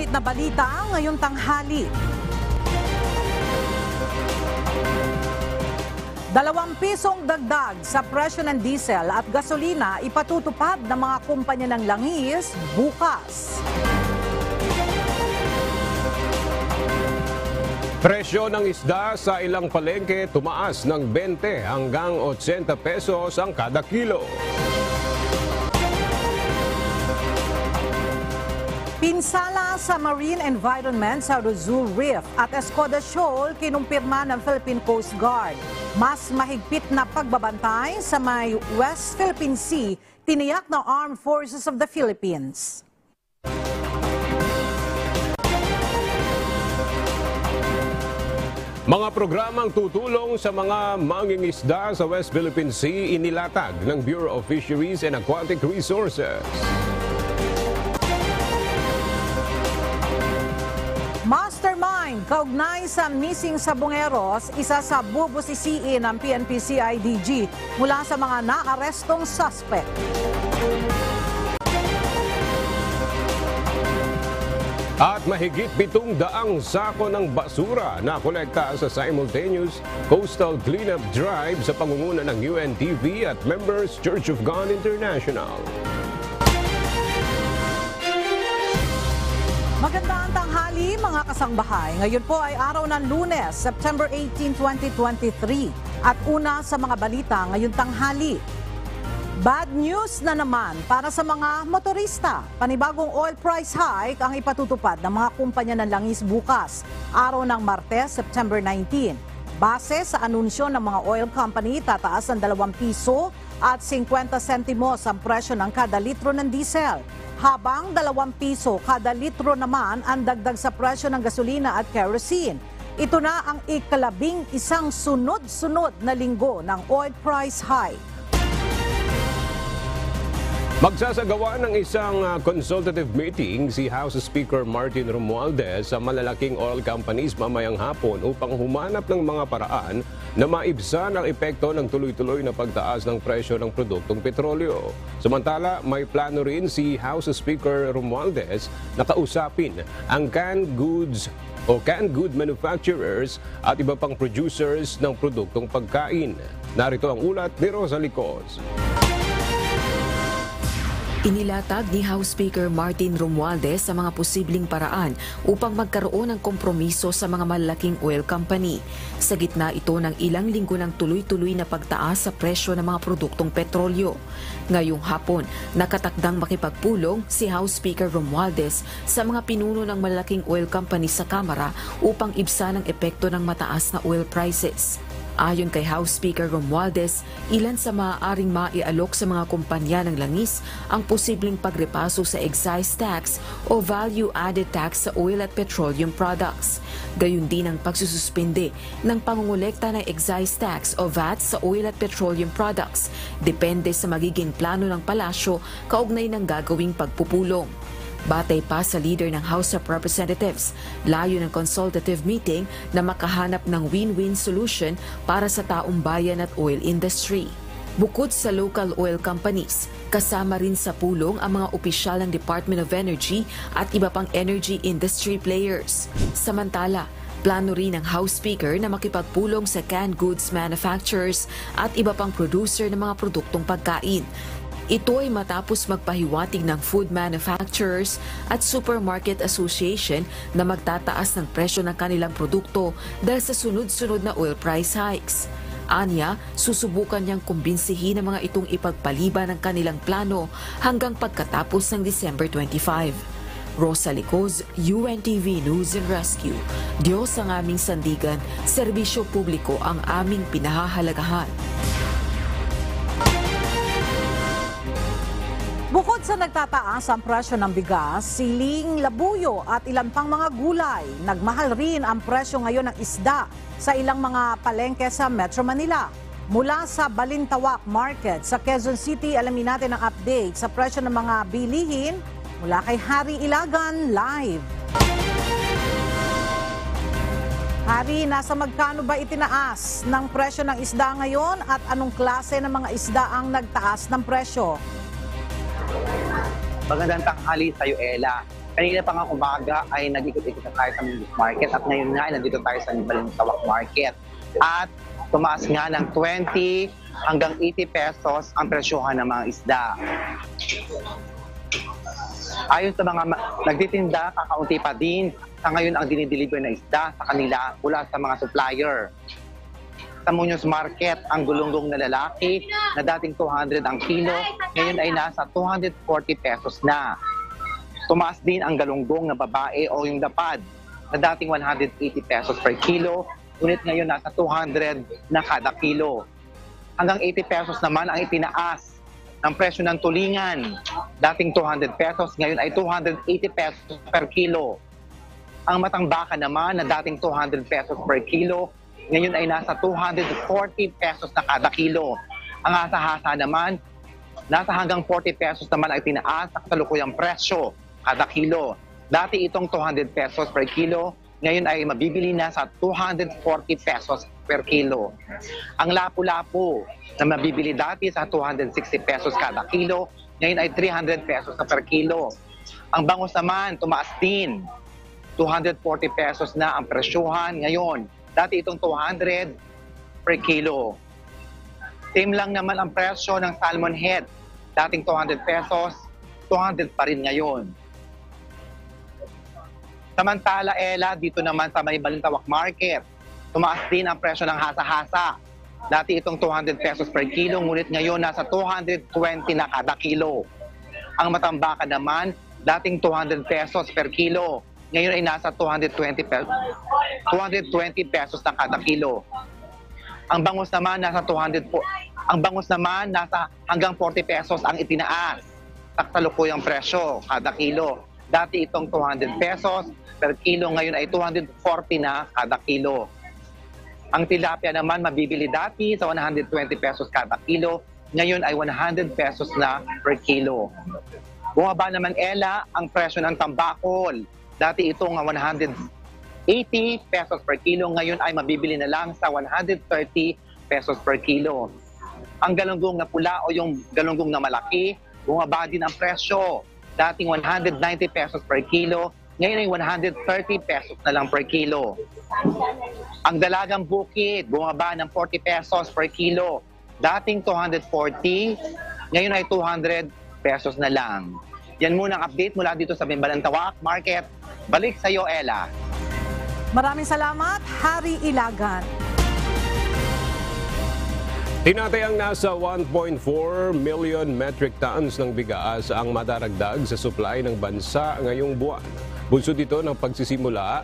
malapit na balita ngayong tanghali. 2 pisong dagdag sa presyo ng diesel at gasolina ipatutupad ng mga kumpanya ng langis bukas. Presyo ng isda sa ilang palengke tumaas ng 20 hanggang 80 pesos ang kada kilo. Pinsala sa marine environment sa Ruzul Reef at Escoda Shoal kinumpirma ng Philippine Coast Guard. Mas mahigpit na pagbabantay sa may West Philippine Sea, tiniyak ng Armed Forces of the Philippines. Mga programang tutulong sa mga mangingisda sa West Philippine Sea inilatag ng Bureau of Fisheries and Aquatic Resources. Mastermind, kaugnay sa missing sabongeros, isa sa bubusisiin ng PNP-CIDG mula sa mga naarestong suspect. At mahigit 700 sako ng basura na kolekta sa simultaneous coastal cleanup drive sa pangunguna ng UNTV at Members Church of God International. Magandang tanghali mga kasangbahay. Ngayon po ay araw ng Lunes, September 18, 2023. At una sa mga balita ngayong tanghali. Bad news na naman para sa mga motorista. Panibagong oil price hike ang ipatutupad ng mga kumpanya ng langis bukas, araw ng Martes, September 19. Base sa anunsyo ng mga oil company, tataas ng 2 piso at 50 sentimos ang presyo ng kada litro ng diesel. Habang 2 piso kada litro naman ang dagdag sa presyo ng gasolina at kerosene. Ito na ang ika-11 sunod-sunod na linggo ng oil price hike. Magsasagawa ng isang consultative meeting si House Speaker Martin Romualdez sa malalaking oil companies mamayang hapon upang humanap ng mga paraan na maibsan ang epekto ng tuloy-tuloy na pagtaas ng presyo ng produktong petrolyo. Samantala, may plano rin si House Speaker Romualdez na kausapin ang canned good manufacturers at iba pang producers ng produktong pagkain. Narito ang ulat ni Rosa Licos. Inilatag ni House Speaker Martin Romualdez sa mga posibleng paraan upang magkaroon ng kompromiso sa mga malalaking oil company. Sa gitna ito ng ilang linggo ng tuloy-tuloy na pagtaas sa presyo ng mga produktong petrolyo. Ngayong hapon, nakatakdang makipagpulong si House Speaker Romualdez sa mga pinuno ng malalaking oil company sa Kamara upang ibsan ang epekto ng mataas na oil prices. Ayon kay House Speaker Romualdez, ilan sa maaaring maialok sa mga kumpanya ng langis ang posibleng pagrepaso sa excise tax o value-added tax sa oil at petroleum products. Gayun din ang pagsususpinde ng pangungulekta ng excise tax o VAT sa oil at petroleum products, depende sa magiging plano ng palasyo kaugnay ng gagawing pagpupulong. Batay pa sa leader ng House of Representatives, layo ng consultative meeting na makahanap ng win-win solution para sa taong bayan at oil industry. Bukod sa local oil companies, kasama rin sa pulong ang mga opisyal ng Department of Energy at iba pang energy industry players. Samantala, plano rin ng House Speaker na makipagpulong sa canned goods manufacturers at iba pang producer ng mga produktong pagkain. Ito ay matapos magpahiwatig ng Food Manufacturers at Supermarket Association na magtataas ng presyo ng kanilang produkto dahil sa sunod-sunod na oil price hikes. Anya, susubukan niyang kumbinsihin ang mga itong ipagpaliban ng kanilang plano hanggang pagkatapos ng December 25. Rosa Licos, UNTV News and Rescue. Diyos ang aming sandigan, serbisyo publiko ang aming pinahahalagahan. Bukod sa nagtataas ang presyo ng bigas, siling, labuyo at ilan pang mga gulay, nagmahal rin ang presyo ngayon ng isda sa ilang mga palengke sa Metro Manila. Mula sa Balintawak Market sa Quezon City, alamin natin ang update sa presyo ng mga bilihin mula kay Harry Ilagan live. Harry, nasa magkano ba itinaas ng presyo ng isda ngayon at anong klase ng mga isda ang nagtaas ng presyo? Magandang tanghali sa iyo, Ella. Kanina pa nga umaga ay nag-ikot-ikot na tayo sa Mingus Market at ngayon nga ay nandito tayo sa Balintawak Market. At tumaas nga ng 20 hanggang 80 pesos ang presyohan ng mga isda. Ayon sa mga nagtitinda, kakaunti pa din sa ngayon ang dinideliver na isda sa kanila mula sa mga supplier. Sa Muñoz Market, ang gulunggong na lalaki na dating 200 ang kilo, ngayon ay nasa 240 pesos na. Tumaas din ang galunggong na babae o yung dapad na dating 180 pesos per kilo, ngunit ngayon nasa 200 na kada kilo. Hanggang 80 pesos naman ang itinaas ng presyo ng tulingan. Dating 200 pesos, ngayon ay 280 pesos per kilo. Ang matang baka naman na dating 200 pesos per kilo, ngayon ay nasa 240 pesos na kada kilo. Ang hasa-hasa naman, nasa hanggang 40 pesos naman ay tinaas sa kasalukuyang presyo kada kilo. Dati itong 200 pesos per kilo, ngayon ay mabibili na sa 240 pesos per kilo. Ang lapu-lapu na mabibili dati sa 260 pesos kada kilo, ngayon ay 300 pesos na per kilo. Ang bangus naman, tumaas din. 240 pesos na ang presyuhan ngayon. Dati itong 200 per kilo. Same lang naman ang presyo ng salmon head. Dating 200 pesos, 200 pa rin ngayon. Samantala, Ella, dito naman sa may Balintawak Market, tumaas din ang presyo ng hasa-hasa. Dati itong 200 pesos per kilo, ngunit ngayon nasa 220 na kada kilo. Ang matambaka naman, dating 200 pesos per kilo, ngayon ay nasa 220 pesos na kada kilo. Ang bangus naman nasa hanggang 40 pesos ang itinaas sa kasalukuyang presyo kada kilo. Dati itong 200 pesos per kilo, ngayon ay 240 na kada kilo. Ang tilapia naman mabibili dati sa 120 pesos kada kilo, ngayon ay 100 pesos na per kilo. Bumaba naman, Ella, ang presyo ng tambakol. Dati itong 180 pesos per kilo, ngayon ay mabibili na lang sa 130 pesos per kilo. Ang galunggong na pula o yung galunggong na malaki, bumaba din ang presyo. Dating 190 pesos per kilo, ngayon ay 130 pesos na lang per kilo. Ang dalagang bukid, bumaba ng 40 pesos per kilo. Dating 240, ngayon ay 200 pesos na lang. Yan muna ang update mula dito sa Balintawak Market. Balik sa iyo, Ella. Maraming salamat, Harry Ilagan. Tinatayang nasa 1.4 million metric tons ng bigas ang madaragdag sa supply ng bansa ngayong buwan. Bunsod ito ng pagsisimula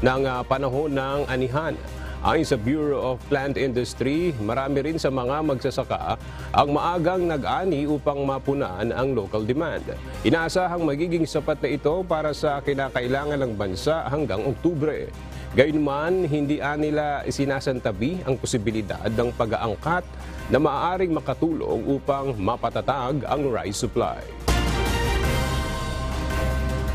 ng panahon ng anihan. Ayon sa Bureau of Plant Industry, marami rin sa mga magsasaka ang maagang nag-ani upang mapunan ang local demand. Inaasahang magiging sapat na ito para sa kinakailangan ng bansa hanggang Oktubre. Gayunman, hindi nila isinasantabi ang posibilidad ng pag-aangkat na maaaring makatulong upang mapatatag ang rice supply.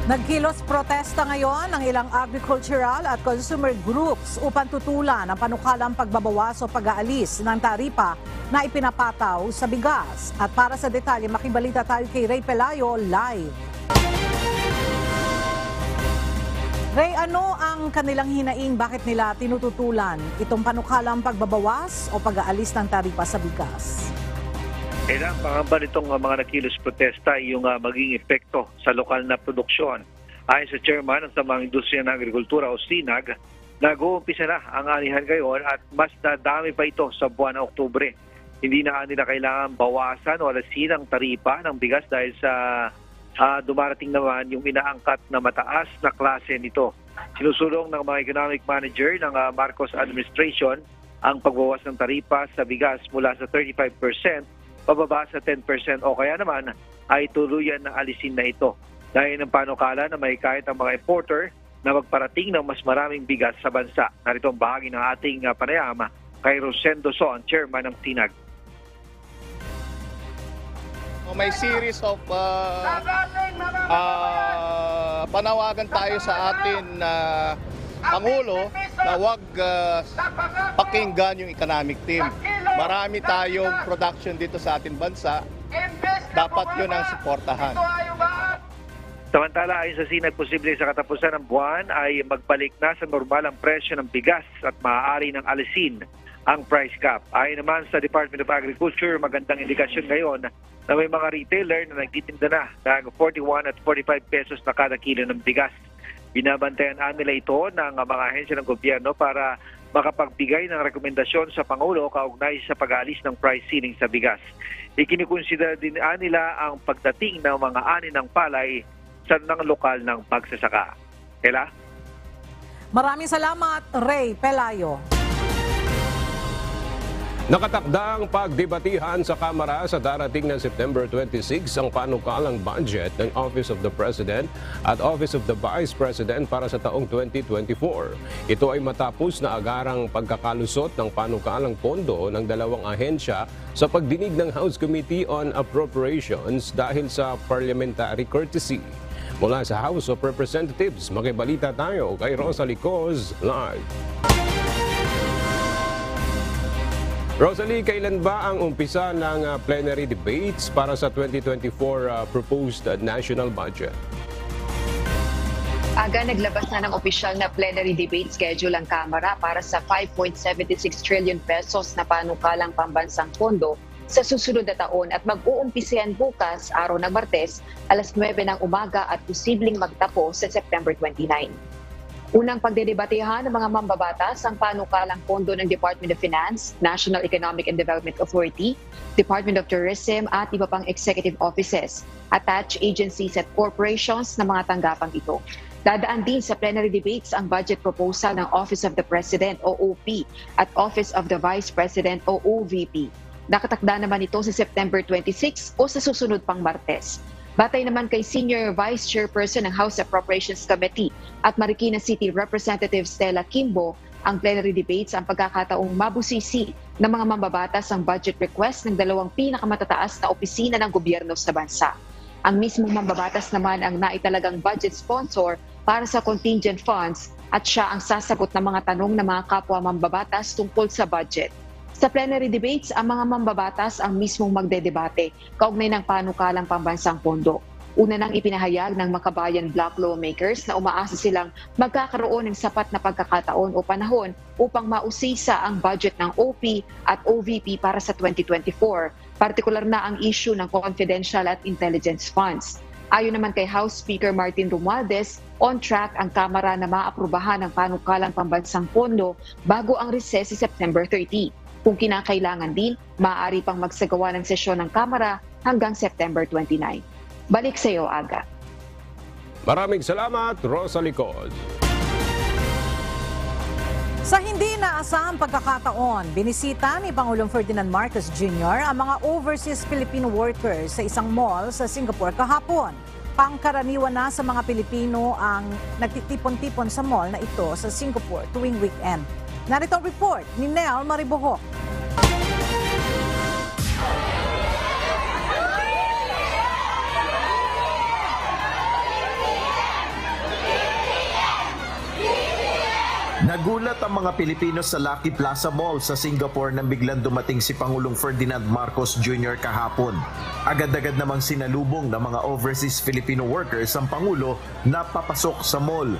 Nagkilos protesta ngayon ang ilang agricultural at consumer groups upang tutulan ang panukalang pagbabawas o pag-aalis ng taripa na ipinapataw sa bigas. At para sa detalye, makibalita tayo kay Ray Pelayo live. Ray, ano ang kanilang hinaing? Bakit nila tinututulan itong panukalang pagbabawas o pag-aalis ng taripa sa bigas? Kailang pangamba nitong mga nakilos protesta yung maging epekto sa lokal na produksyon. Ayon sa chairman ng Samang Industriya ng Agrikultura o SINAG, nag-uumpisa na ang anihan ngayon at mas dadami pa ito sa buwan ng Oktubre. Hindi na nila kailangan bawasan o alasin ang taripa ng bigas dahil sa dumarating naman yung inaangkat na mataas na klase nito. Sinusulong ng mga economic manager ng Marcos administration ang pagbawas ng taripa sa bigas mula sa 35% pababa sa 10% o kaya naman ay tuluyan na alisin na ito. Dahil ng panukala na may kahit ang mga importer na magparating ng mas maraming bigas sa bansa. Narito ang bahagi ng ating panayama kay Rosendo Son, chairman ng SINAG. May series of panawagan tayo sa atin Pangulo na huwag pakinggan yung economic team. Marami tayong production dito sa ating bansa. Dapat yun ang suportahan. Samantala, ayon sa SINAG, posible sa katapusan ng buwan ay magbalik na sa normal ang presyo ng bigas at maaari ng alisin ang price cap. Ayon naman sa Department of Agriculture, magandang indikasyon ngayon na may mga retailer na nagtitinda na ng 41 at 45 pesos na kada kilo ng bigas. Binabantayan nila ito ng mga ahensya ng gobyerno para makapagbigay ng rekomendasyon sa Pangulo kaugnay sa pag-aalis ng price ceiling sa bigas. Ikinikonsidera din nila ang pagdating ng mga ani ng palay sa ng lokal ng pagsasaka. Kela? Maraming salamat, Ray Pelayo. Nakatakda ang pagdebatihan sa Kamara sa darating na September 26 ang panukalang budget ng Office of the President at Office of the Vice President para sa taong 2024. Ito ay matapos na agarang pagkakalusot ng panukalang pondo ng dalawang ahensya sa pagdinig ng House Committee on Appropriations dahil sa parliamentary courtesy. Mula sa House of Representatives, makibalita tayo kay Rosalie Coz live. Rosalie, kailan ba ang umpisa ng plenary debates para sa 2024 proposed national budget? Aga naglabas na ng opisyal na plenary debate schedule ang Kamara para sa 5.76 trillion pesos na panukalang pambansang pondo sa susunod na taon at mag-uumpisahan bukas, araw ng Martes, alas 9 ng umaga at posibleng magtapos sa September 29. Unang pagdedebatehan ng mga mambabatas ang panukalang pondo ng Department of Finance, National Economic and Development Authority, Department of Tourism at iba pang executive offices, attached agencies at corporations na mga tanggapang ito. Dadaan din sa plenary debates ang budget proposal ng Office of the President o OP at Office of the Vice President o OVP. Nakatakda naman ito sa September 26 o sa susunod pang Martes. Batay naman kay Senior Vice Chairperson ng House Appropriations Committee at Marikina City Representative Stella Kimbo, ang plenary debates ang pagkakataong mabusisi ng mga mambabatas ang budget request ng dalawang pinakamatataas na opisina ng gobyerno sa bansa. Ang mismong mambabatas naman ang naitalagang budget sponsor para sa contingent funds at siya ang sasagot ng mga tanong ng mga kapwa mambabatas tungkol sa budget. Sa plenary debates, ang mga mambabatas ang mismong magdedebate kaugnay ng panukalang pambansang pondo. Una nang ipinahayag ng Makabayan Bloc lawmakers na umaasa silang magkakaroon ng sapat na pagkakataon o panahon upang mausisa ang budget ng OP at OVP para sa 2024, partikular na ang issue ng confidential at intelligence funds. Ayon naman kay House Speaker Martin Romualdez, on track ang Kamara na maaprubahan ang panukalang pambansang pondo bago ang recess sa September 30. Kung kinakailangan din, maaari pang magsagawa ng sesyon ng Kamara hanggang September 29. Balik sa iyo, Aga. Maraming salamat, Rosalie Coz. Sa hindi inaasahang pagkakataon, binisita ni Pangulong Ferdinand Marcos Jr. ang mga overseas Filipino workers sa isang mall sa Singapore kahapon. Pangkaraniwan na sa mga Pilipino ang nagtitipon-tipon sa mall na ito sa Singapore tuwing weekend. Narito ang report ni Nel Maribohok. Nagulat ang mga Pilipino sa Lucky Plaza Mall sa Singapore nang biglang dumating si Pangulong Ferdinand Marcos Jr. kahapon. Agad-agad namang sinalubong ng mga overseas Filipino workers ang Pangulo na papasok sa mall.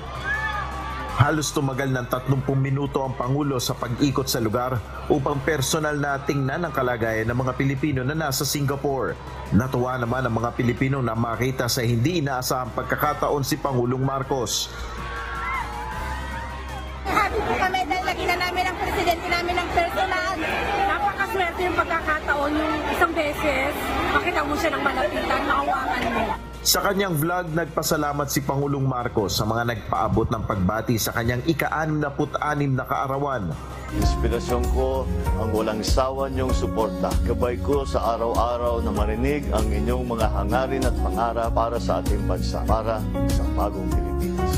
Halos tumagal ng 30 minuto ang Pangulo sa pag-ikot sa lugar upang personal na tingnan ang kalagayan ng mga Pilipino na nasa Singapore. Natuwa naman ang mga Pilipino na makita sa hindi inaasahang pagkakataon si Pangulong Marcos. Happy po kami dahil nakita namin ang presidente namin ng personal. Napakaswerte yung pagkakataon yung isang beses. Makita mo siya ng malapitan, nakawangan mo. Sa kanyang vlog, nagpasalamat si Pangulong Marcos sa mga nagpaabot ng pagbati sa kanyang ika-66 na kaarawan. Inspirasyon ko ang walang sawa niyong suporta. Gabay ko sa araw-araw na marinig ang inyong mga hangarin at pangarap para sa ating bansa, para sa bagong Pilipinas.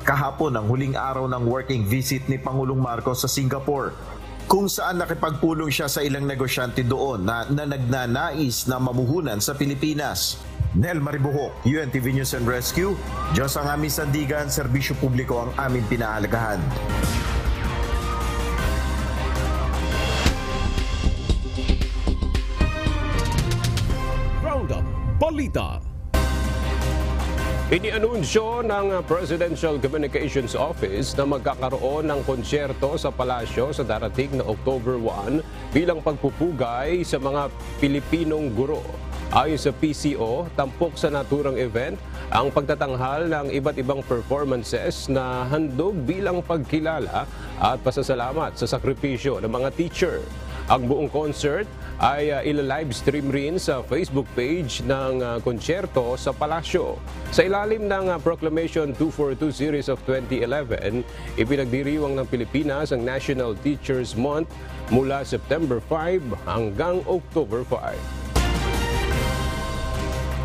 Kahapon ang huling araw ng working visit ni Pangulong Marcos sa Singapore, kung saan nakipagpulong siya sa ilang negosyante doon na nagnanais na mamuhunan sa Pilipinas. Nel Maribohok, UNTV News and Rescue. Diyos ang aming sandigan, serbisyo publiko ang aming pinahalagahan. Roundup Balita. Inianunsyo ng Presidential Communications Office na magkakaroon ng konsyerto sa palasyo sa darating na October 1 bilang pagpupugay sa mga Pilipinong guro. Ayon sa PCO, tampok sa naturang event ang pagtatanghal ng iba't ibang performances na handog bilang pagkilala at pasasalamat sa sakripisyo ng mga teacher. Ang buong concert ay ila-live stream rin sa Facebook page ng konsyerto sa Palasyo. Sa ilalim ng Proclamation 242 Series of 2011, ipinagdiriwang ng Pilipinas ang National Teachers Month mula September 5 hanggang October 5.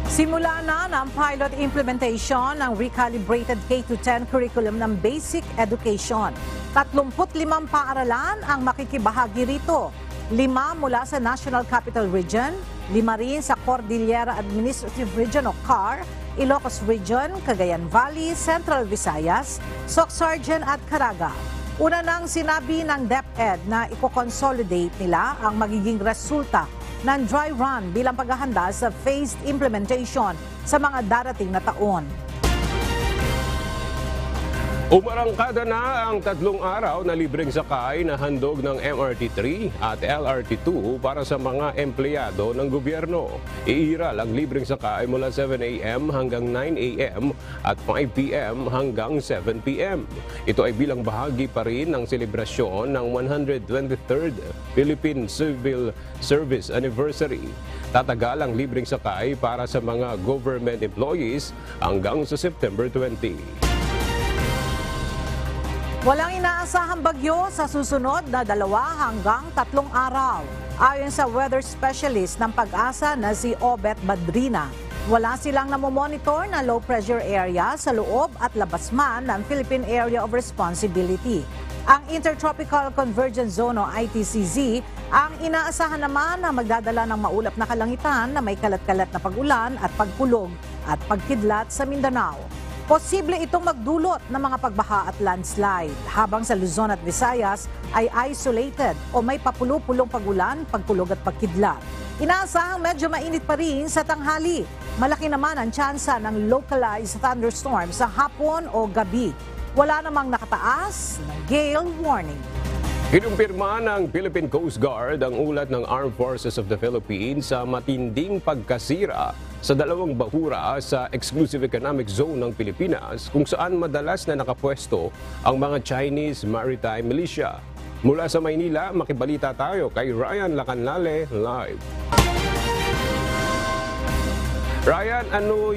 Simula na ng pilot implementation ng recalibrated K-10 curriculum ng Basic Education. 35 paaralan ang makikibahagi rito. 5 mula sa National Capital Region, 5 rin sa Cordillera Administrative Region o CAR, Ilocos Region, Cagayan Valley, Central Visayas, Soc-Sargen at Caraga. Una nang sinabi ng DepEd na i-consolidate nila ang magiging resulta ng dry run bilang paghahanda sa phased implementation sa mga darating na taon. Umarangkada na ang 3 araw na libreng sakay na handog ng MRT-3 at LRT-2 para sa mga empleyado ng gobyerno. Iiral ang libreng sakay mula 7 a.m. hanggang 9 a.m. at 5 p.m. hanggang 7 p.m. Ito ay bilang bahagi pa rin ng selebrasyon ng 123rd Philippine Civil Service Anniversary. Tatagal ang libreng sakay para sa mga government employees hanggang sa September 20. Walang inaasahang bagyo sa susunod na 2 hanggang 3 araw. Ayon sa weather specialist ng Pag-asa na si Obet Badrina, wala silang namomonitor na low pressure area sa loob at labas man ng Philippine Area of Responsibility. Ang Intertropical Convergence Zone o ITCZ ang inaasahan naman na magdadala ng maulap na kalangitan na may kalat-kalat na pag-ulan at pagkulog at pagkidlat sa Mindanao. Posible itong magdulot ng mga pagbaha at landslide, habang sa Luzon at Visayas ay isolated o may papulupulong pagulan, pagkulog at pagkidlat. Inaasahang medyo mainit pa rin sa tanghali. Malaki naman ang tsansa ng localized thunderstorm sa hapon o gabi. Wala namang nakataas na gale warning. Kinumpirma ng Philippine Coast Guard ang ulat ng Armed Forces of the Philippines sa matinding pagkasira sa 2 bahura sa Exclusive Economic Zone ng Pilipinas kung saan madalas na nakapwesto ang mga Chinese Maritime Militia. Mula sa Maynila, makibalita tayo kay Ryan Lacanlale live. Ryan, ano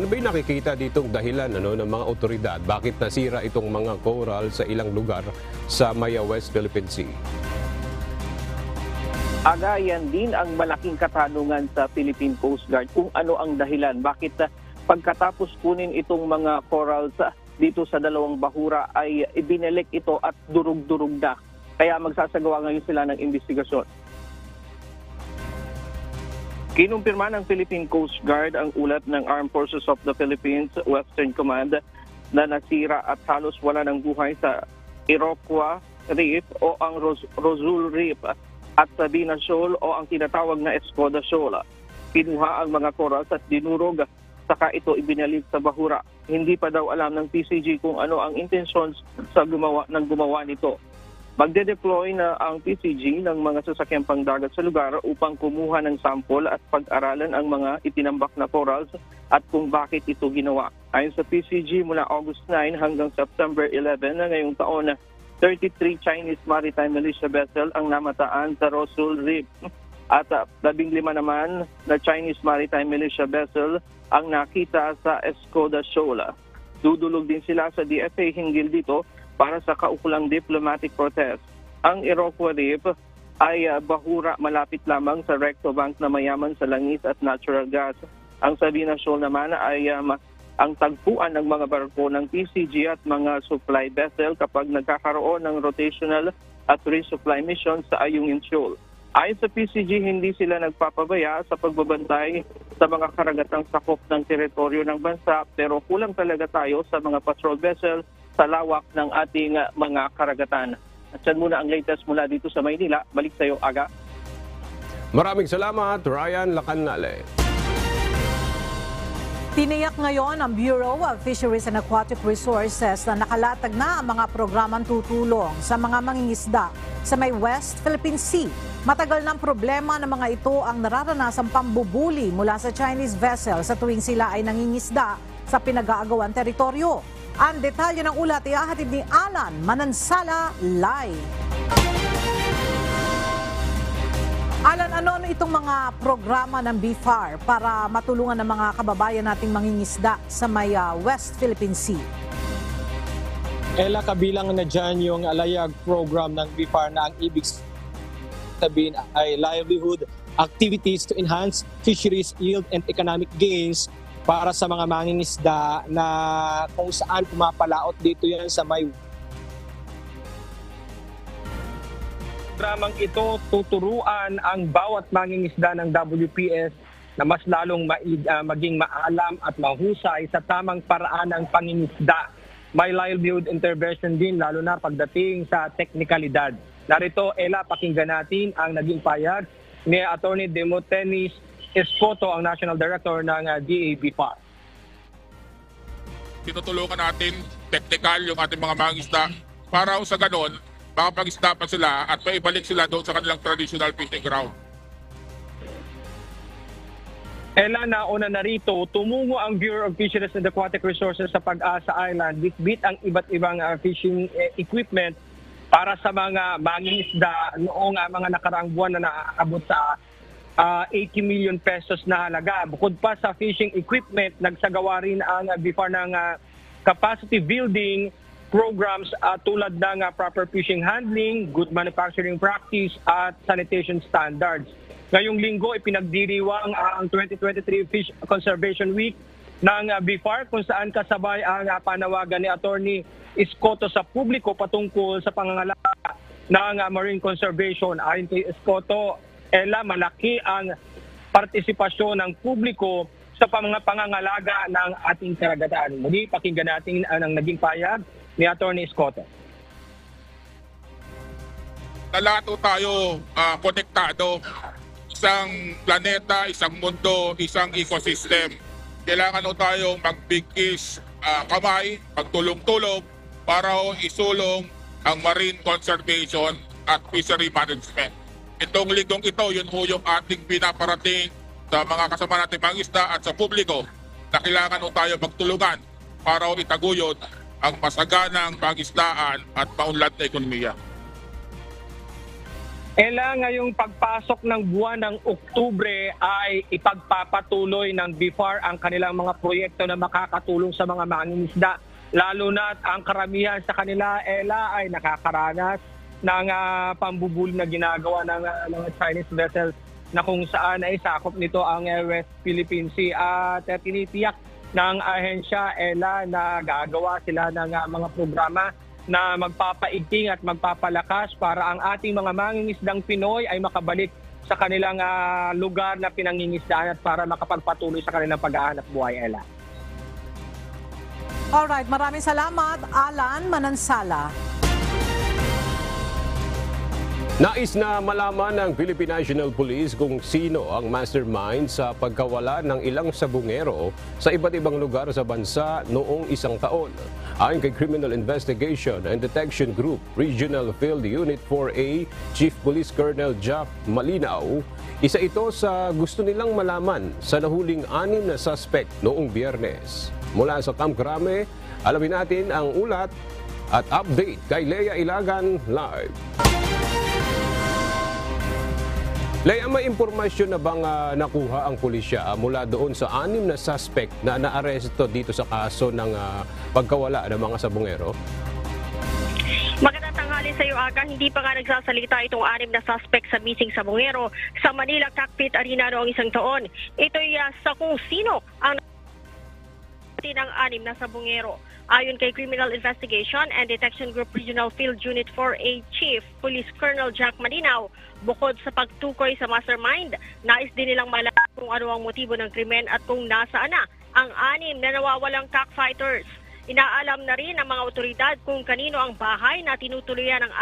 ba yung nakikita ditong dahilan ng mga otoridad? Bakit nasira itong mga coral sa ilang lugar sa Maya West Philippine Sea? Yan din ang malaking katanungan sa Philippine Coast Guard kung ano ang dahilan. Bakit pagkatapos kunin itong mga corals dito sa 2 bahura ay ibinalik ito at durug-durug na. Kaya magsasagawa ngayon sila ng investigasyon. Kinumpirma ng Philippine Coast Guard ang ulat ng Armed Forces of the Philippines Western Command na nasira at halos wala ng buhay sa Iroquois Reef o ang Rosul Reef at Sabina Shoal o ang tinatawag na Escoda Shoal. Kinuha ang mga corals at dinurog, saka ito ibinalik sa bahura. Hindi pa daw alam ng PCG kung ano ang intentions sa gumawa nito. Magde-deploy na ang PCG ng mga sasakyang pangdagat sa lugar upang kumuha ng sample at pag-aralan ang mga itinambak na corals at kung bakit ito ginawa. Ayon sa PCG, mula August 9 hanggang September 11 na ngayong taon, 33 Chinese Maritime Militia vessel ang namataan sa Rosul Reef at 15 naman na Chinese Maritime Militia vessel ang nakita sa Escoda Shoal. Dudulog din sila sa DFA hinggil dito para sa kaukulang diplomatic protest. Ang Iroquois Reef ay bahura malapit lamang sa recto bank na mayaman sa langis at natural gas. Ang Sabina Shoal naman ay ang tagpuan ng mga barko ng PCG at mga supply vessel kapag nagkakaroon ng rotational at resupply mission sa Ayungin Shoal. Ayon sa PCG, hindi sila nagpapabaya sa pagbabantay sa mga karagatang sakop ng teritoryo ng bansa, pero kulang talaga tayo sa mga patrol vessel sa lawak ng ating mga karagatan. At yan muna ang latest mula dito sa Maynila. Balik sa iyo, Aga. Maraming salamat, Ryan Lacanlale. Tiniyak ngayon ng Bureau of Fisheries and Aquatic Resources na nakalatag na ang mga programang tutulong sa mga mangingisda sa may West Philippine Sea. Matagal ng problema ng mga ito ang nararanasang pambubuli mula sa Chinese vessel sa tuwing sila ay nangingisda sa pinag-aagawang teritoryo. Ang detalye ng ulat ihahatid ni Alan Manansala live. Alan, ano itong mga programa ng BFAR para matulungan ng mga kababayan nating mangingisda sa may West Philippine Sea? Ella, kabilang na dyan yung Alayag program ng BFAR na ang ibig sabihin ay livelihood activities to enhance fisheries yield and economic gains para sa mga mangingisda na kung saan pumapalaot dito yan sa may programang ito. Tuturuan ang bawat mangingisda ng WPS na mas lalong maging maalam at mahusay sa tamang paraan ng pangingisda. May livelihood intervention din lalo na pagdating sa teknikalidad. Narito, Ella, pakinggan natin ang naging payag ni Attorney Demotenis Escoto, ang National Director ng DABFAR. Tinutulungan natin technical yung ating mga mangingisda para sa ganon makapag-isda pa sila at maibalik sila doon sa kanilang traditional fishing ground. Ella, nauna na rito, tumungo ang Bureau of Fisheries and Aquatic Resources sa Pag-asa Island, bitbit ang iba't ibang fishing equipment para sa mga mangingisda noong mga nakaraang buwan na naaabot sa 80 million pesos na halaga. Bukod pa sa fishing equipment, nagsagawa rin ang BFAR ng capacity building programs tulad ng proper fishing handling, good manufacturing practice at sanitation standards. Ngayong linggo, ipinagdiriwang ang 2023 Fish Conservation Week ng BFAR kung saan kasabay ang panawagan ni Attorney Escoto sa publiko patungkol sa pangangalaga ng marine conservation. Ayon kay Escoto, Ella, malaki ang partisipasyon ng publiko sa mga pangangalaga ng ating karagatan. Muli, pakinggan natin ang naging payag ni Attorney Escoto. Lahat tayo konektado. Isang planeta, isang mundo, isang ecosystem. Kailangan tayong magbigis kamay, magtulong-tulong para isulong ang marine conservation at fishery management. Itong linggong ito, yun ho yung ating pinaparating sa mga kasama natin mangisda at sa publiko na kailangan tayo magtulungan para itaguyod ang masaganang pangisdaan at maunlad na ekonomiya. Ella, ngayong pagpasok ng buwan ng Oktubre ay ipagpapatuloy ng BFAR ang kanilang mga proyekto na makakatulong sa mga mangingisda. Lalo na ang karamihan sa kanila, Ella, ay nakakaranas ng pambubuli na ginagawa ng mga Chinese vessels na kung saan ay sakop nito ang West Philippine Sea. At tinitiyak ng ahensya, Ella, na gagawa sila ng mga programa na magpapaigting at magpapalakas para ang ating mga mangingisdang Pinoy ay makabalik sa kanilang lugar na pinangingisdaan at para makapagpatuloy sa kanilang pag-aanap buhay, Ella. Alright, maraming salamat, Alan Manansala. Nais na malaman ng Philippine National Police kung sino ang mastermind sa pagkawala ng ilang sabungero sa iba't ibang lugar sa bansa noong isang taon. Ayon kay Criminal Investigation and Detection Group Regional Field Unit 4A Chief Police Colonel Jack Malinaw, isa ito sa gusto nilang malaman sa nahuling 6 na suspect noong Biyernes. Mula sa Camp Crame, alamin natin ang ulat at update kay Lea Ilagan live. Lea, may impormasyon na bang nakuha ang pulisya mula doon sa 6 na suspect na naaresto dito sa kaso ng pagkawala ng mga sabungero? Magandang tanghali sa iyo, Aga. Hindi pa nga nagsasalita itong 6 na suspect sa missing sabungero sa Manila Cockpit Arena noong isang taon. Ito'y sa kung sino ang ng 6 na sabungero. Ayon kay Criminal Investigation and Detection Group Regional Field Unit 4A Chief Police Colonel Jack Malinaw, bukod sa pagtukoy sa mastermind, nais din nilang malaman kung ano ang motibo ng krimen at kung nasaan na ang 6 na nawawalang cockfighters. Inaalam na rin ng mga otoridad kung kanino ang bahay na tinutuluyan ng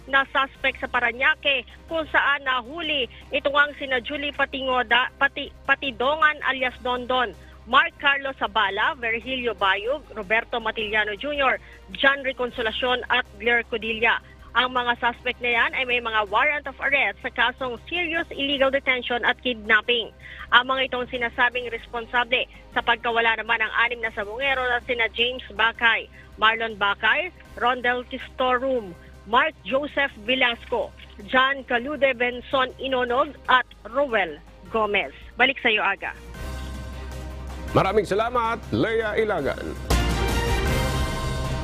6 na suspect sa Parañaque kung saan nahuli ito ang sina Julie Patidongan alias Dondon, Mark Carlos Zabala, Virgilio Bayug, Roberto Matiliano Jr., John Reconsolacion at Blair Codilla. Ang mga suspect na yan ay may mga warrant of arrest sa kasong serious illegal detention at kidnapping. Ang mga itong sinasabing responsable sa pagkawala naman ng 6 na sabungero na sina James Bacay, Marlon Bacay, Rondel Tistorum, Mark Joseph Velasco, John Calude Benson Inonog at Roel Gomez. Balik sa iyo, Aga. Maraming salamat, Lea Ilagan.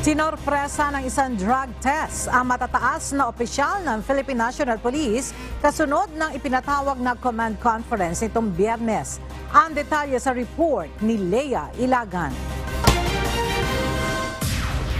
Sinorpresa ng isang drug test ang matataas na opisyal ng Philippine National Police kasunod ng ipinatawag na command conference nitong Biyernes. Ang detalye sa report ni Lea Ilagan.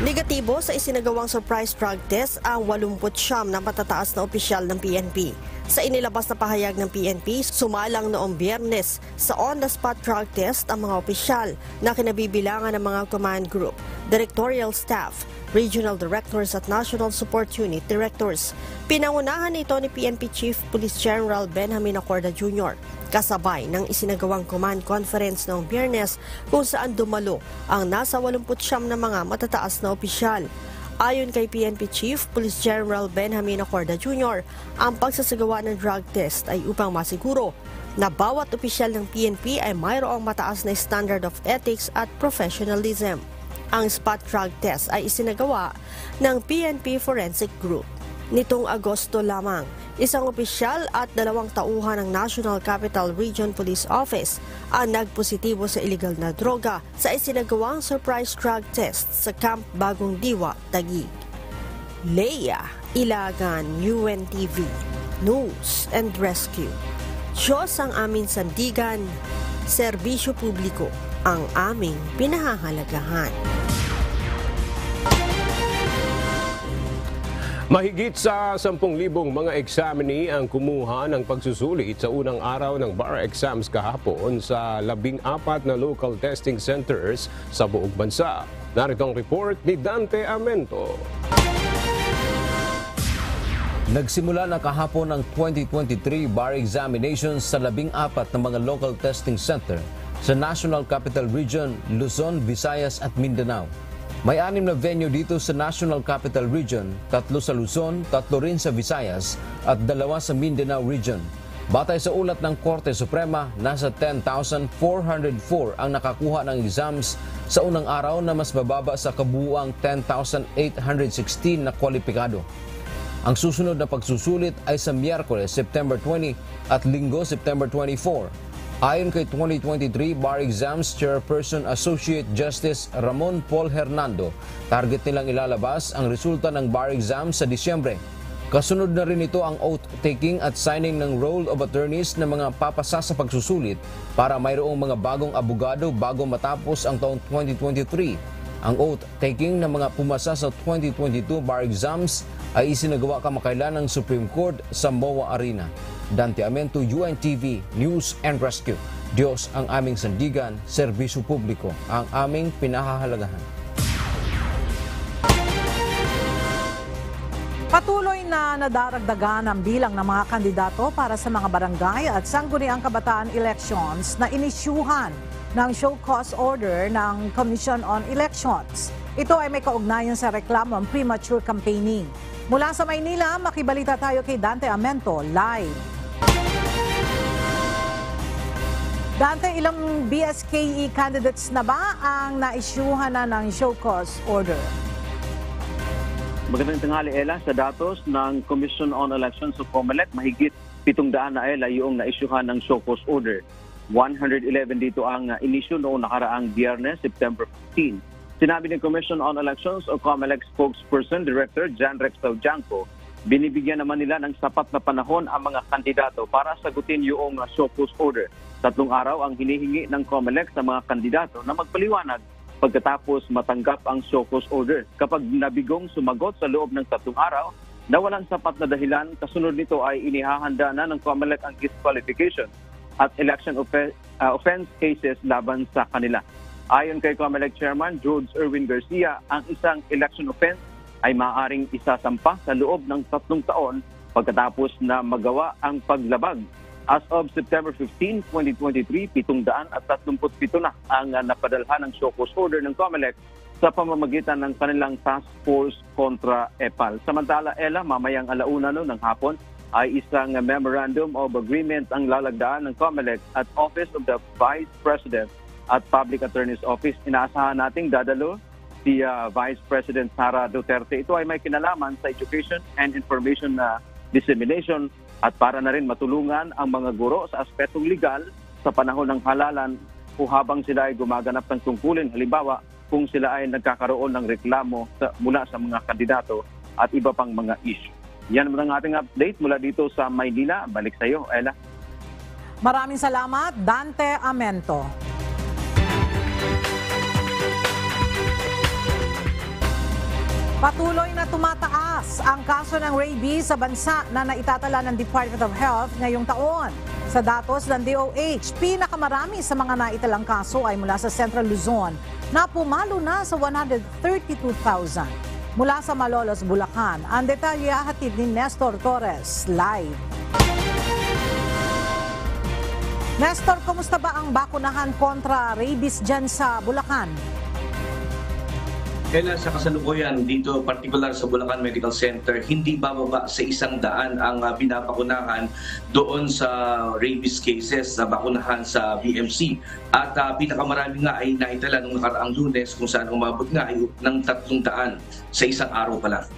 Negatibo sa isinagawang surprise drug test ang 89 na matataas na opisyal ng PNP. Sa inilabas na pahayag ng PNP, sumalang noong Biyernes sa on-the-spot drug test ang mga opisyal na kinabibilangan ng mga command group, directorial staff, regional directors at national support unit directors. Pinangunahan ito ni PNP Chief Police General Benjamin Acorda Jr. kasabay ng isinagawang command conference noong Biyernes kung saan dumalo ang nasa 89 na mga matataas na opisyal. Ayon kay PNP Chief Police General Benjamin Acorda Jr., ang pagsasagawa ng drug test ay upang masiguro na bawat opisyal ng PNP ay mayroong mataas na standard of ethics at professionalism. Ang spot drug test ay isinagawa ng PNP Forensic Group. Nitong Agosto lamang, isang opisyal at 2 tauhan ng National Capital Region Police Office ang nagpositibo sa illegal na droga sa isinagawang surprise drug test sa Camp Bagong Diwa, Taguig. Lea Ilagan, UNTV, News and Rescue. Diyos ang aming sandigan, serbisyo publiko ang aming pinahahalagahan. Mahigit sa 10,000 mga examinee ang kumuha ng pagsusulit sa unang araw ng bar exams kahapon sa 14 na local testing centers sa buong bansa. Narito ang report ni Dante Amento. Nagsimula na kahapon ang 2023 bar examinations sa 14 na mga local testing center sa National Capital Region, Luzon, Visayas at Mindanao. May 6 na venue dito sa National Capital Region, 3 sa Luzon, 3 rin sa Visayas at 2 sa Mindanao Region. Batay sa ulat ng Korte Suprema, nasa 10,404 ang nakakuha ng exams sa unang araw na mas mababa sa kabuuang 10,816 na kwalipikado. Ang susunod na pagsusulit ay sa Miyerkules, September 20 at Linggo, September 24. Ayon kay 2023 Bar Exams Chairperson Associate Justice Ramon Paul Hernando, target nilang ilalabas ang resulta ng bar exam sa Disyembre. Kasunod na rin ito ang oath-taking at signing ng roll of attorneys na mga papasa sa pagsusulit para mayroong mga bagong abogado bago matapos ang taong 2023. Ang oath-taking ng mga pumasa sa 2022 bar exams ay isinagawa kamakailan ng Supreme Court sa MOA Arena. Dante Amento, UNTV, News and Rescue. Diyos ang aming sandigan, serbisyo publiko ang aming pinahahalagahan. Patuloy na nadaragdagan ang bilang ng mga kandidato para sa mga barangay at sangguniang kabataan elections na inisyuhan ng show cause order ng Commission on Elections. Ito ay may kaugnayan sa reklamong premature campaigning. Mula sa Maynila, makibalita tayo kay Dante Amento, live. Dante, ilang BSKE candidates na ba ang naisyuhan na ng show cause order? Magandang tanghali, Ella. Sa datos ng Commission on Elections o COMELEC, mahigit 700 na, Ella, yung naisyuhan ng show cause order. 111 dito ang inisyu noong nakaraang Biyernes, September 15. Sinabi ng Commission on Elections o COMELEC spokesperson, Director Jan Rex Taujanco, binibigyan naman nila ng sapat na panahon ang mga kandidato para sagutin yung show cause order. 3 araw ang hinihingi ng COMELEC sa mga kandidato na magpaliwanag pagkatapos matanggap ang show cause order. Kapag nabigong sumagot sa loob ng 3 araw na walang sapat na dahilan, kasunod nito ay inihahanda na ng COMELEC ang disqualification at election offense cases laban sa kanila. Ayon kay COMELEC Chairman George Erwin Garcia, ang isang election offense ay maaaring isasampa sa loob ng 3 taon pagkatapos na magawa ang paglabag. As of September 15, 2023, 737 na ang napadalhan ng show cause order ng COMELEC sa pamamagitan ng kanilang task force kontra EPAL. Samantala, Ella, mamayang 1:00 ng hapon ay isang memorandum of agreement ang lalagdaan ng COMELEC at Office of the Vice President at Public Attorney's Office. Inaasahan nating dadalo si Vice President Sara Duterte. Ito ay may kinalaman sa education and information dissemination at para na rin matulungan ang mga guro sa aspetong legal sa panahon ng halalan o habang sila ay gumaganap ng tungkulin. Halimbawa, kung sila ay nagkakaroon ng reklamo mula sa mga kandidato at iba pang mga issue. Yan ang ating update mula dito sa Maynila. Balik sa iyo, Ella. Maraming salamat, Dante Amento. Patuloy na tumataas ang kaso ng rabies sa bansa na naitatala ng Department of Health ngayong taon. Sa datos ng DOH, pinakamarami sa mga naitalang kaso ay mula sa Central Luzon na pumalo na sa 132,000. Mula sa Malolos, Bulacan, ang detalye hatid ni Nestor Torres, live. Nestor, kumusta ba ang bakunahan kontra rabies dyan sa Bulacan? Kailan sa kasalukuyan dito, particular sa Bulacan Medical Center, hindi bababa sa 100 ang binabakunahan doon sa rabies cases na bakunahan sa BMC. At pinakamarami nga ay naitala nung nakaraang Lunes kung saan umabot nga ay ng 300 sa isang araw pa lang.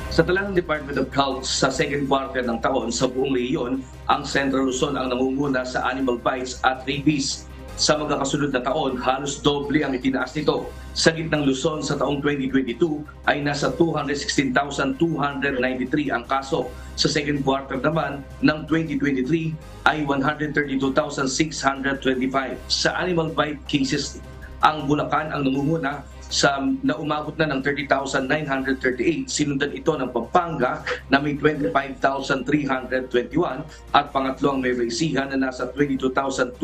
Sa talang Department of Health sa second quarter ng taon sa buong rehiyon, ang Central Luzon ang nangunguna sa animal bites at rabies. Sa magkakasunod na taon, halos doble ang itinaas nito. Sa gitnang Luzon sa taong 2022 ay nasa 216,293 ang kaso. Sa second quarter naman ng 2023 ay 132,625. Sa animal bite cases, ang Bulacan ang namumuna na umabot na ng 30,938. Sinundan ito ng Pampanga na may 25,321 at pangatlo ang Nueva Ecija na nasa 22,226.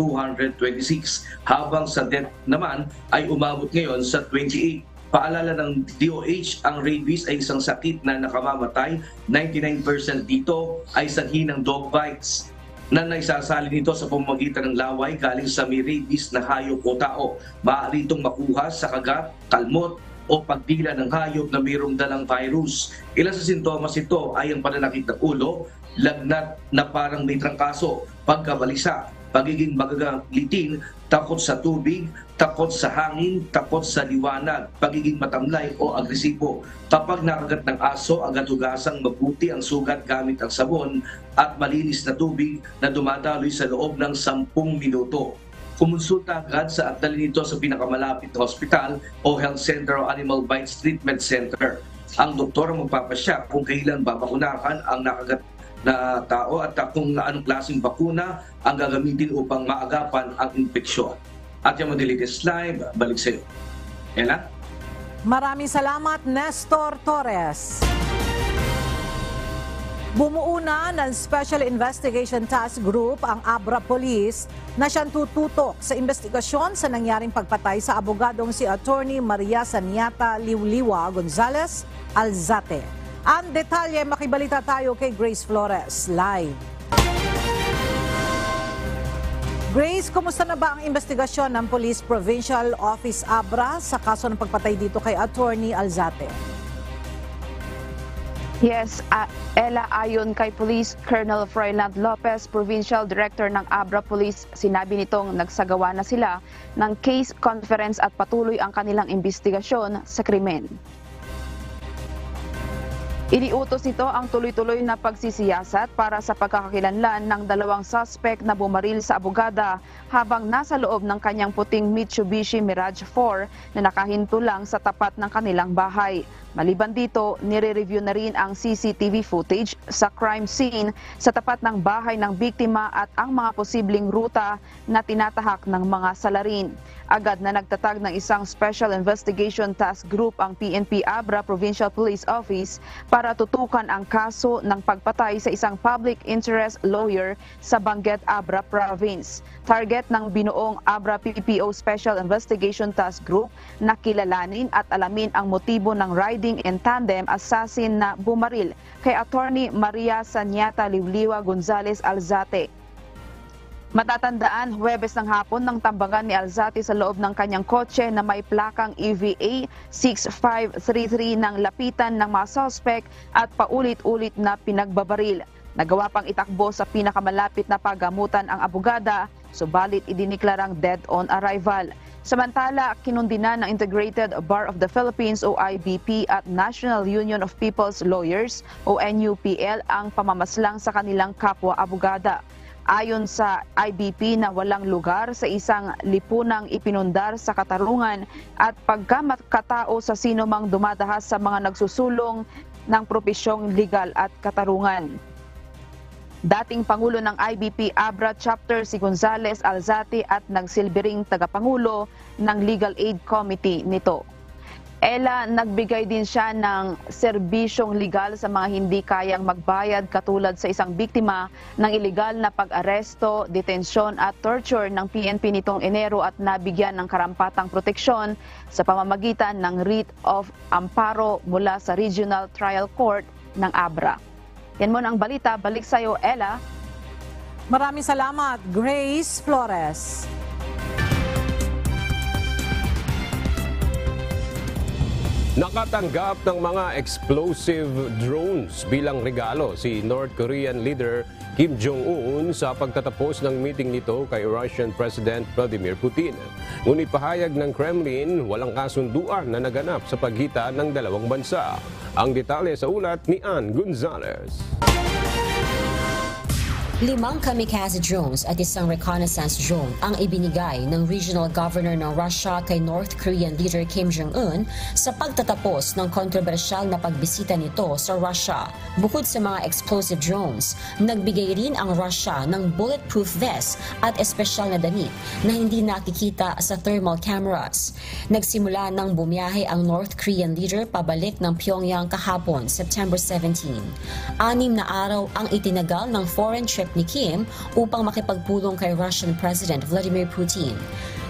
Habang sa death naman ay umabot ngayon sa 28. Paalala ng DOH, ang rabies ay isang sakit na nakamamatay. 99% dito ay sanhi ng dog bites na naisasali nito sa pamamagitan ng laway galing sa may rabies na hayop o tao. Maaari itong makuha sa kagat, kalmot o pagdila ng hayop na mayroong dalang virus. Ilan sa sintomas ito ay ang pananakit ng ulo, lagnat na parang may trangkaso, pagkabalisa, pagiging magagalitin, takot sa tubig, takot sa hangin, takot sa liwanag, pagiging matamlay o agresibo. Kapag nakagat ng aso, agad hugasang mabuti ang sugat gamit ang sabon at malinis na tubig na dumadaloy sa loob ng 10 minuto. Kumonsulta agad sa at dalhin ito sa pinakamalapit na hospital o health center o animal bites treatment center. Ang doktor ang magpapasya kung kailan babakunahan ang nakagat na tao at kung anong klaseng bakuna ang gagamitin upang maagapan ang infeksyon. At yung Madalites Live, balik sa iyo. Ella? Maraming salamat, Nestor Torres. Bumuo na ng Special Investigation Task Group ang Abra Police na siyang tututok sa investigasyon sa nangyaring pagpatay sa abogadong si Attorney Maria Saniata Liwliwa Gonzales Alzate. Ang detalye, makibalita tayo kay Grace Flores, live. Grace, kumusta na ba ang investigasyon ng Police Provincial Office Abra sa kaso ng pagpatay dito kay Attorney Alzate? Yes, Ella, ayon kay Police Colonel Froiland Lopez, Provincial Director ng Abra Police, sinabi nitong nagsagawa na sila ng case conference at patuloy ang kanilang investigasyon sa krimen. Iniutos nito ang tuloy-tuloy na pagsisiyasat para sa pagkakakilanlan ng 2 suspect na bumaril sa abogada habang nasa loob ng kanyang puting Mitsubishi Mirage 4 na nakahinto lang sa tapat ng kanilang bahay. Maliban dito, nire-review na rin ang CCTV footage sa crime scene sa tapat ng bahay ng biktima at ang mga posibleng ruta na tinatahak ng mga salarin. Agad na nagtatag ng isang Special Investigation Task Group ang PNP Abra Provincial Police Office para tutukan ang kaso ng pagpatay sa isang public interest lawyer sa Benguet, Abra Province. Target ng binuong Abra PPO Special Investigation Task Group na kilalanin at alamin ang motibo ng riding in tandem assassin na bumaril kay Attorney Maria Sanyata Liwliwa Gonzales Alzate. Matatandaan, Huwebes ng hapon nang tambangan ni Alzate sa loob ng kanyang kotse na may plakang EVA 6533 ng lapitan ng mga suspect at paulit-ulit na pinagbabaril. Nagawa pang itakbo sa pinakamalapit na pagamutan ang abogada, subalit idiniklarang dead on arrival. Samantala, kinundina ng Integrated Bar of the Philippines o IBP at National Union of People's Lawyers o NUPL ang pamamaslang sa kanilang kapwa abogada. Ayon sa IBP na walang lugar sa isang lipunang ipinundar sa katarungan at pagkamakatao sa sino mang dumadahas sa mga nagsusulong ng propesyong legal at katarungan. Dating Pangulo ng IBP Abra Chapter si Gonzales Alzate at nagsilbing tagapangulo ng Legal Aid Committee nito. Nagbigay din siya ng serbisyong legal sa mga hindi kayang magbayad katulad sa isang biktima ng ilegal na pag-aresto, detensyon at torture ng PNP nitong Enero at nabigyan ng karampatang proteksyon sa pamamagitan ng writ of amparo mula sa Regional Trial Court ng Abra. Yan muna ang balita. Balik sa iyo, Ella. Maraming salamat, Grace Flores. Nakatanggap ng mga explosive drones bilang regalo si North Korean leader Kim Jong-un sa pagtatapos ng meeting nito kay Russian President Vladimir Putin. Ngunit pahayag ng Kremlin, walang kasunduan na naganap sa pagitan ng dalawang bansa. Ang detalye sa ulat ni Ann Gonzalez. 5 kamikaze drones at isang reconnaissance drone ang ibinigay ng regional governor ng Russia kay North Korean leader Kim Jong-un sa pagtatapos ng kontrobersyal na pagbisita nito sa Russia. Bukod sa mga explosive drones, nagbigay rin ang Russia ng bulletproof vest at espesyal na damit na hindi nakikita sa thermal cameras. Nagsimula ng bumiyahe ang North Korean leader pabalik ng Pyongyang kahapon, September 17. 6 na araw ang itinagal ng foreign trip ni Kim upang makipagpulong kay Russian President Vladimir Putin.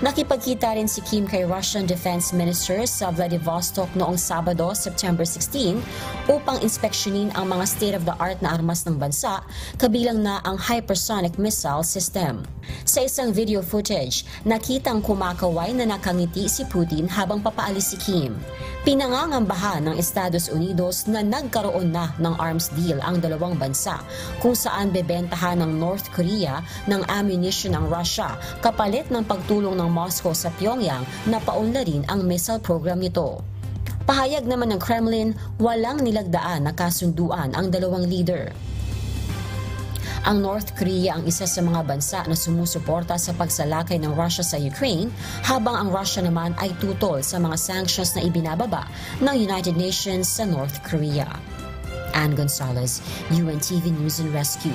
Nakipagkita rin si Kim kay Russian Defense Minister sa Vladivostok noong Sabado, September 16, upang inspeksyonin ang mga state-of-the-art na armas ng bansa, kabilang na ang hypersonic missile system. Sa isang video footage, nakitang kumakaway na nakangiti si Putin habang papaalis si Kim. Pinangangambahan ng Estados Unidos na nagkaroon na ng arms deal ang dalawang bansa, kung saan bebentahan ng North Korea ng ammunition ng Russia kapalit ng pagtulong ng Moscow sa Pyongyang na paunlarin ang missile program nito. Pahayag naman ng Kremlin, walang nilagdaan na kasunduan ang dalawang leader. Ang North Korea ang isa sa mga bansa na sumusuporta sa pagsalakay ng Russia sa Ukraine, habang ang Russia naman ay tutol sa mga sanctions na ibinababa ng United Nations sa North Korea. Ann Gonzalez, UNTV News and Rescue.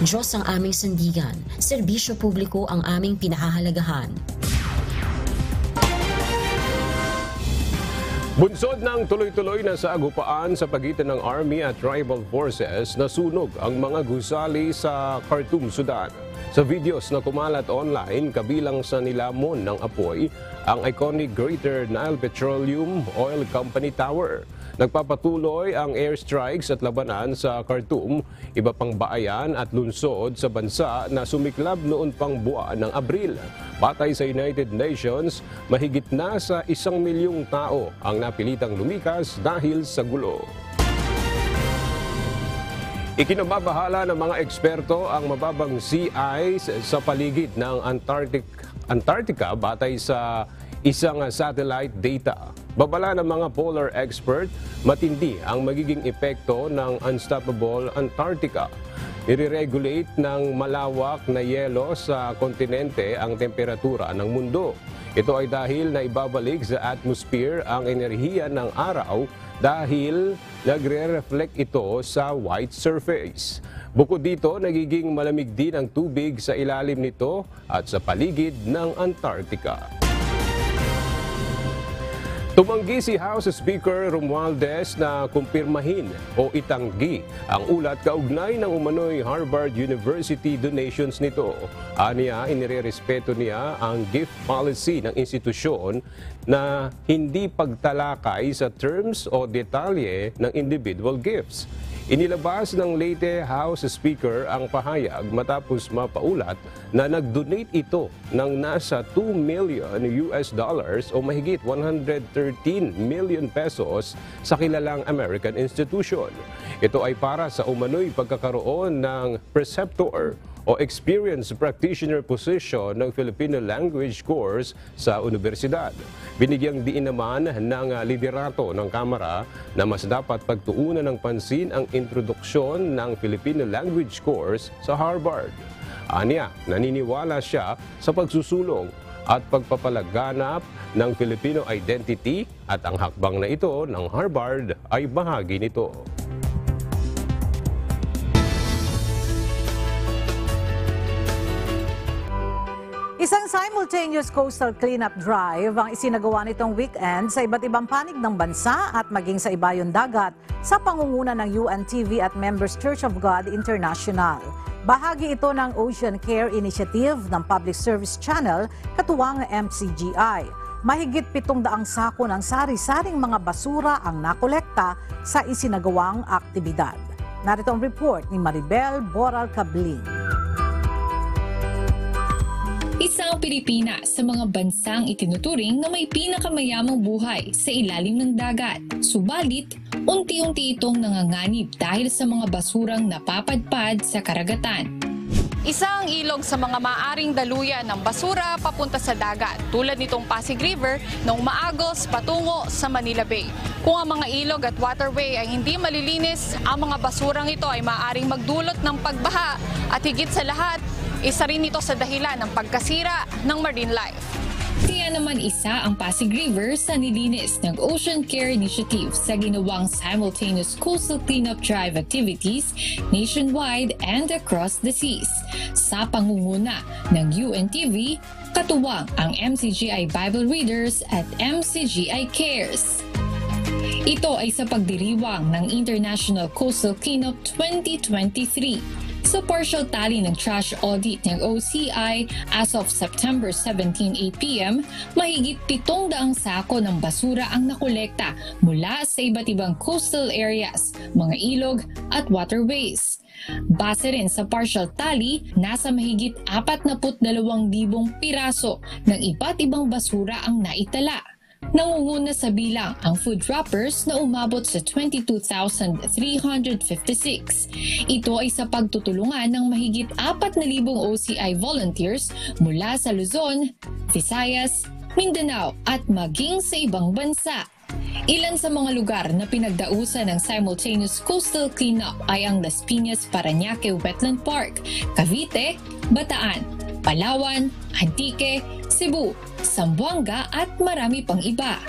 Diyos ang aming sandigan, serbisyo publiko ang aming pinahahalagahan. Bunsod ng tuloy-tuloy na sagupaan sa pagitan ng Army at Tribal Forces, nasunog ang mga gusali sa Khartoum, Sudan. Sa videos na kumalat online, kabilang sa nilamon ng apoy ang iconic Greater Nile Petroleum Oil Company Tower. Nagpapatuloy ang airstrikes at labanan sa Khartoum, iba pang baayan at lungsod sa bansa na sumiklab noon pang buwan ng Abril. Batay sa United Nations, mahigit na sa 1 milyong tao ang napilitang lumikas dahil sa gulo. Ikinababahala ng mga eksperto ang mababang sea ice sa paligid ng Antarctica batay sa isang satellite data. Babala ng mga polar expert, matindi ang magiging epekto ng Unstoppable Antarctica. Nire-regulate ng malawak na yelo sa kontinente ang temperatura ng mundo. Ito ay dahil na ibabalik sa atmosphere ang enerhiya ng araw dahil nagre-reflect ito sa white surface. Bukod dito, nagiging malamig din ang tubig sa ilalim nito at sa paligid ng Antarctica. Tumanggi si House Speaker Romualdez na kumpirmahin o itanggi ang ulat kaugnay ng umano'y Harvard University donations nito. Aniya, inirerespeto niya ang gift policy ng institusyon na hindi pagtalakay sa terms o detalye ng individual gifts. Inilabas ng Leyte House Speaker ang pahayag matapos mapaulat na nag-donate ito ng nasa $2 million o mahigit 113 million pesos sa kilalang American institution. Ito ay para sa umano'y pagkakaroon ng preceptor o experienced practitioner position ng Filipino language course sa universidad. Binigyang diin naman ng liderato ng Kamara na mas dapat pagtuunan ng pansin ang introduksyon ng Filipino language course sa Harvard. Aniya, naniniwala siya sa pagsusulong at pagpapalaganap ng Filipino identity at ang hakbang na ito ng Harvard ay bahagi nito. Isang simultaneous coastal cleanup drive ang isinagawa nitong weekend sa iba't ibang panig ng bansa at maging sa ibayong dagat sa pangunguna ng UNTV at Members Church of God International. Bahagi ito ng Ocean Care Initiative ng Public Service Channel katuwang MCGI. Mahigit 700 sako ng sari-saring mga basura ang nakolekta sa isinagawang aktibidad. Narito ang report ni Maribel Boral Cabling. Isa ang Pilipinas sa mga bansang itinuturing na may pinakamayamang buhay sa ilalim ng dagat. Subalit, unti-unti itong nanganganib dahil sa mga basurang napapadpad sa karagatan. Isa ang ilog sa mga maaring daluyan ng basura papunta sa dagat, tulad nitong Pasig River na umaagos patungo sa Manila Bay. Kung ang mga ilog at waterway ay hindi malilinis, ang mga basurang ito ay maaring magdulot ng pagbaha at higit sa lahat, isa rin ito sa dahilan ng pagkasira ng marine life. Kaya naman isa ang Pasig River sa nilinis ng Ocean Care Initiative sa ginawang simultaneous coastal cleanup drive activities nationwide and across the seas. Sa pangunguna ng UNTV, katuwang ang MCGI Bible Readers at MCGI Cares. Ito ay sa pagdiriwang ng International Coastal Cleanup 2023. Sa partial tally ng trash audit ng OCI as of September 17, 8 p.m., mahigit 700 sako ng basura ang nakolekta mula sa iba't ibang coastal areas, mga ilog at waterways. Base rin sa partial tally, nasa mahigit 42,000 piraso ng iba't ibang basura ang naitala. Nangunguna sa bilang ang food wrappers na umabot sa 22,356. Ito ay sa pagtutulungan ng mahigit 4,000 OCI volunteers mula sa Luzon, Visayas, Mindanao at maging sa ibang bansa. Ilan sa mga lugar na pinagdausan ng simultaneous coastal cleanup ay ang Las Piñas Parañaque Wetland Park, Cavite, Bataan, Palawan, Antique, Cebu, Zamboanga at marami pang iba.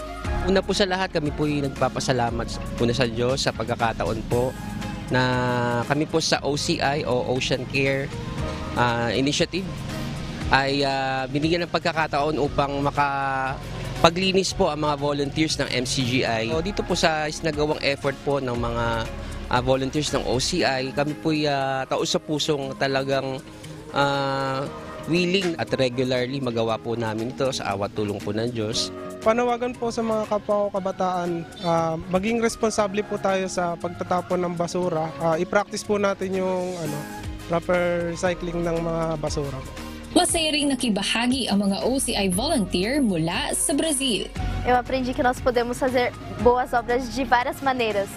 Una po sa lahat, kami po yung nagpapasalamat una sa Diyos sa pagkakataon po na kami po sa OCI o Ocean Care Initiative ay binigyan ng pagkakataon upang makapaglinis po ang mga volunteers ng MCGI. So, dito po sa isinagawang effort po ng mga volunteers ng OCI, kami po taos-pusong talagang willing at regularly magawa po namin ito sa awat tulong po ng Diyos. Panawagan po sa mga kapwa kabataan, maging responsable po tayo sa pagtatapon ng basura. I-practice po natin yung proper recycling ng mga basura. Masaya ring nakibahagi ang mga OCI volunteer mula sa Brazil. Eu aprendi que nós podemos fazer boas obras de várias maneiras.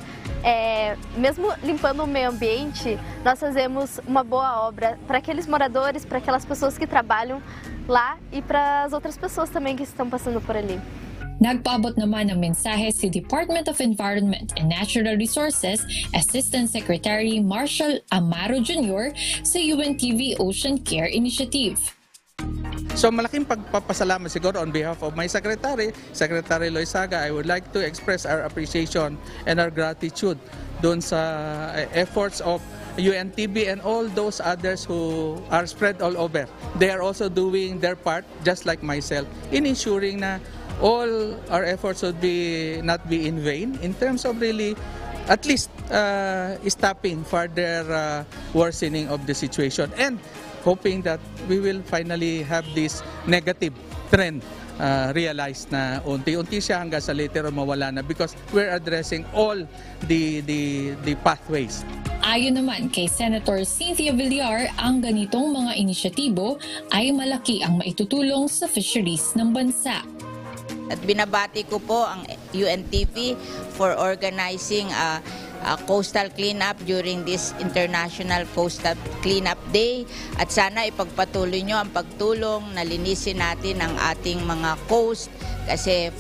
Mesmo limpando o meio ambiente, nós fazemos uma boa obra para aqueles moradores, para aquelas pessoas que trabalham lá e para as outras pessoas também que estão passando por ali. Nagpaabot naman ng mensahe si Department of Environment and Natural Resources Assistant Secretary Marshall Amaro Jr. sa UNTV Ocean Care Initiative. So malaking pagpapasalamat siguro on behalf of my Secretary Loizaga. I would like to express our appreciation and our gratitude doon sa efforts of UNTV and all those others who are spread all over. They are also doing their part, just like myself, in ensuring na all our efforts would not be in vain in terms of really at least stopping further worsening of the situation and hoping that we will finally have this negative trend realized na unti-unti siya hanggang sa later on mawala na because we're addressing all the pathways. Ayon naman kay Senator Cynthia Villar, ang ganitong mga inisyatibo ay malaki ang maitutulong sa fisheries ng bansa. At binabati ko po ang UNTV for organizing a coastal cleanup during this International Coastal Cleanup Day. At sana ipagpatuloy nyo ang pagtulong na linisin natin ang ating mga coast kasi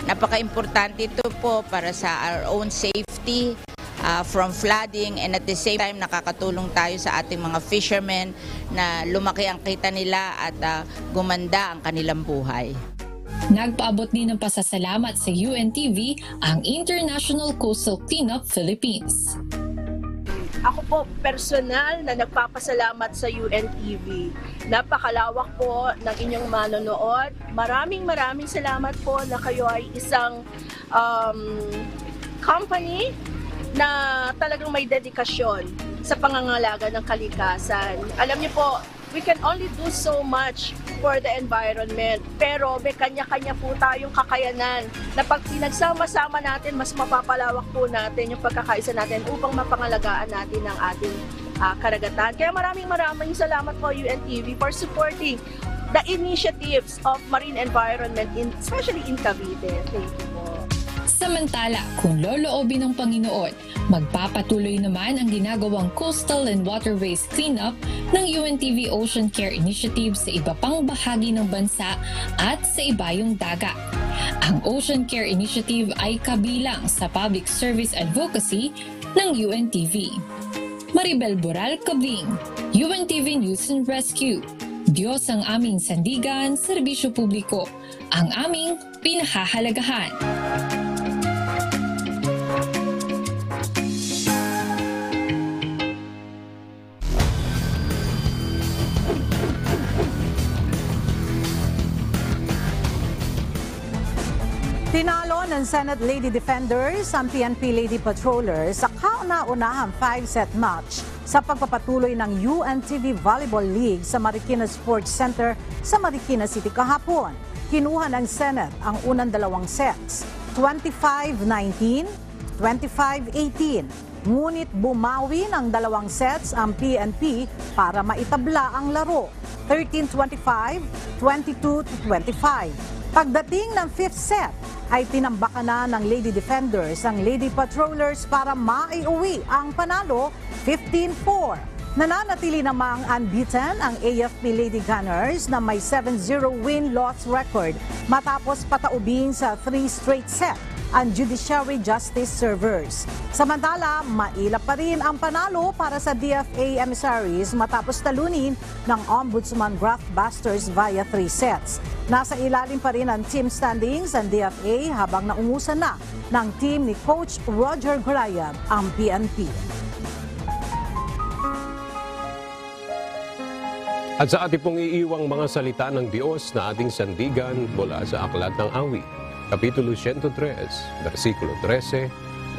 napaka-importante ito po para sa our own safety from flooding, and at the same time nakakatulong tayo sa ating mga fishermen na lumaki ang kita nila at gumanda ang kanilang buhay. Nagpaabot din ng pasasalamat sa UNTV ang International Coastal Cleanup Philippines. Ako po personal na nagpapasalamat sa UNTV. Napakalawak po ng inyong manonood. Maraming salamat po na kayo ay isang company na talagang may dedikasyon sa pangangalaga ng kalikasan. Alam niyo po, we can only do so much for the environment. Pero may kanya-kanya po tayong kakayanan na pag pinagsama-sama natin, mas mapapalawak po natin yung pagkakaisa natin upang mapangalagaan natin ang ating karagatan. Kaya maraming salamat po UNTV for supporting the initiatives of marine environment, especially in Cavite. Thank you po. Samantala, kung loloobin ng Panginoon, magpapatuloy naman ang ginagawang coastal and waterways cleanup ng UNTV Ocean Care Initiative sa iba pang bahagi ng bansa at sa ibayong dagat. Ang Ocean Care Initiative ay kabilang sa public service advocacy ng UNTV. Maribel Boral Cabling, UNTV News and Rescue. Diyos ang aming sandigan, serbisyo publiko, ang aming pinahahalagahan. Tinalo ng Senate Lady Defenders ang PNP Lady Patrollers sa kauna-unahang 5-set match sa pagpapatuloy ng UNTV Volleyball League sa Marikina Sports Center sa Marikina City kahapon. Kinuha ng Senate ang unang dalawang sets, 25-19, 25-18. Ngunit bumawi ng dalawang sets ang PNP para maitabla ang laro, 13-25, 22-25. Pagdating ng 5th set, ay tinambakan na ng Lady Defenders ang Lady Patrollers para maiuwi ang panalo 15-4. Nananatili namang unbeaten ang AFP Lady Gunners na may 7-0 win-loss record matapos pataubing sa 3 straight set ang Judiciary Justice Servers. Samantala, mailap pa rin ang panalo para sa DFA emissaries matapos talunin ng Ombudsman Graft Busters via 3 sets. Nasa ilalim pa rin ang team standings ang DFA habang naungusan na ng team ni Coach Roger Grayab ang PNP. At sa ating pong iiwang mga salita ng Diyos na ating sandigan mula sa Aklat ng Awit, Kapitulo 103, versikulo 13,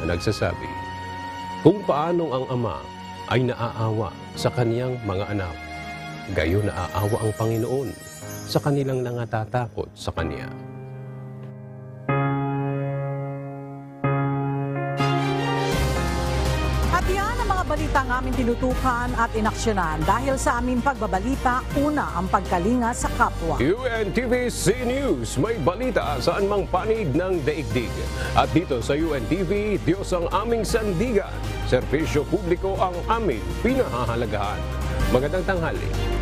na nagsasabi, kung paanong ang Ama ay naaawa sa kaniyang mga anak, gayon naaawa ang Panginoon sa kanilang nangatatakot sa Kaniya. At yan ang mga balitang aming tinutukan at inaksyonan dahil sa aming pagbabalita, una ang pagkalinga sa kapwa. UNTV C News, may balita saan mang panig ng daigdig. At dito sa UNTV, Diyos ang aming sandigan, serbisyo publiko ang aming pinahahalagahan. Magandang tanghali.